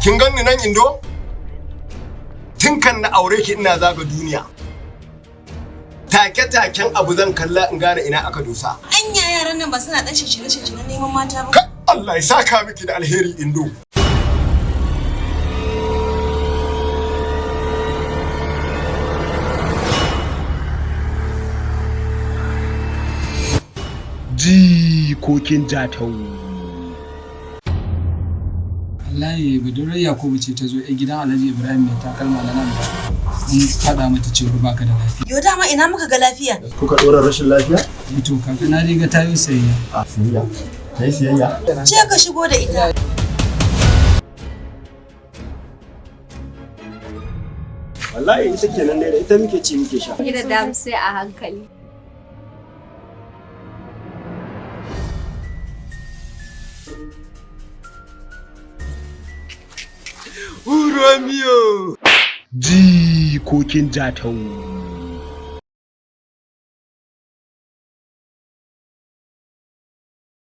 Kin ganni nan Indo? Tun kan na aure ki ina zaga duniya. Take-taken abu zan kalla in gane ina aka dosa. Anya yaran nan ba suna dan shishire-shishire neman mata ba. Allah ya saka miki da alheri Indo. Jikokin Jatau. Wallahi budurar Yakubu ce ta zo a gidan Alhaji Ibrahim mai takalma na nan ba. Mun faɗa mata cewa baka da lafiya. Yo dama ina muka ga lafiya? Kuka dora rashin lafiya? To kaga na riga ta yi sayayya. A sayayya. Ta yi sayayya? Ce ka shigo da ita. Wallahi ita kenan dai da ita muke ci muke sha. Gida da sai a hankali. Romeo! Jikokin Jatau.